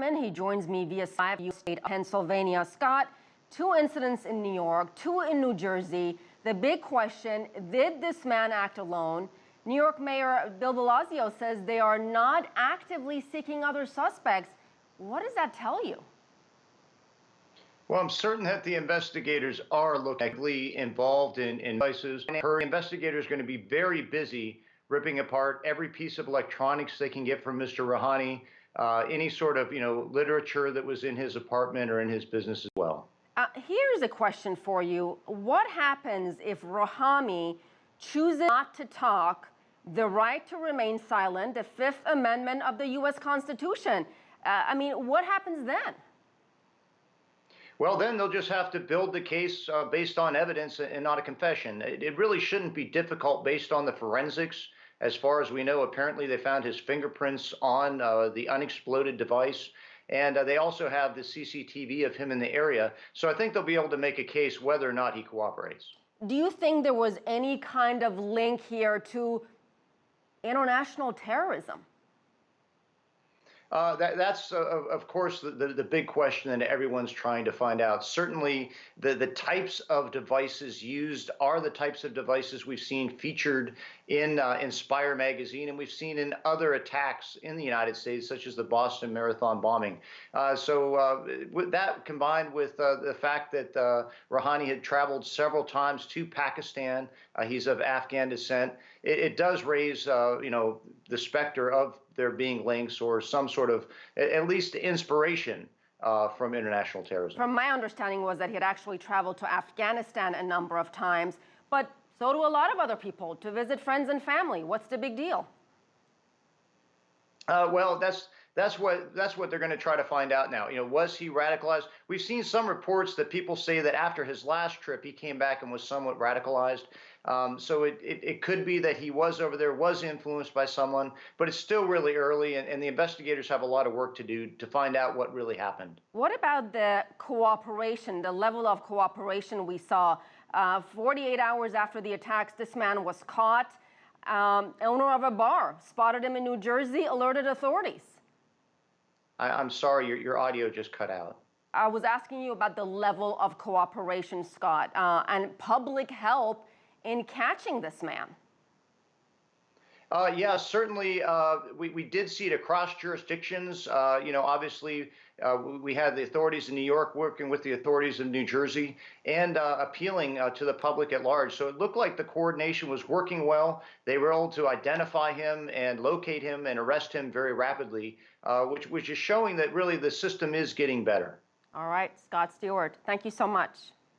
He joins me via Skype, state of Pennsylvania. Scott, 2 incidents in New York, 2 in New Jersey. The big question, did this man act alone? New York Mayor Bill de Blasio says they are not actively seeking other suspects. What does that tell you? Well, I'm certain that the investigators are looking involved in devices. Her investigators are going to be very busy ripping apart every piece of electronics they can get from Mr. Rouhani, any sort of literature that was in his apartment or in his business as well. Here's a question for you. What happens if Rouhani chooses not to talk, the right to remain silent, the Fifth Amendment of the U.S. Constitution? What happens then? Well, then they'll just have to build the case based on evidence and not a confession. It really shouldn't be difficult based on the forensics. As far as we know, apparently they found his fingerprints on the unexploded device. And they also have the CCTV of him in the area. So I think they'll be able to make a case whether or not he cooperates. Do you think there was any kind of link here to international terrorism? That's of course, the big question that everyone's trying to find out. Certainly, the types of devices used are the types of devices we've seen featured in Inspire magazine, and we've seen in other attacks in the United States, such as the Boston Marathon bombing. With that combined with the fact that Rouhani had traveled several times to Pakistan, he's of Afghan descent, it does raise the specter of there being links or some sort of at least inspiration from international terrorism. From my understanding was that he had actually traveled to Afghanistan a number of times, but so do a lot of other people, to visit friends and family. What's the big deal? Well, that's what they're going to try to find out now. Was he radicalized? We've seen some reports that people say that after his last trip, he came back and was somewhat radicalized. So it could be that he was over there, was influenced by someone, but it's still really early, and the investigators have a lot of work to do to find out what really happened. What about the cooperation, the level of cooperation we saw? 48 hours after the attacks, this man was caught. Owner of a bar spotted him in New Jersey, alerted authorities. I'm sorry, your audio just cut out. I was asking you about the level of cooperation, Scott, and public help in catching this man. Yeah, certainly we did see it across jurisdictions. Obviously we had the authorities in New York working with the authorities in New Jersey and appealing to the public at large. So it looked like the coordination was working well. They were able to identify him and locate him and arrest him very rapidly, which is showing that really the system is getting better. All right, Scott Stewart, thank you so much.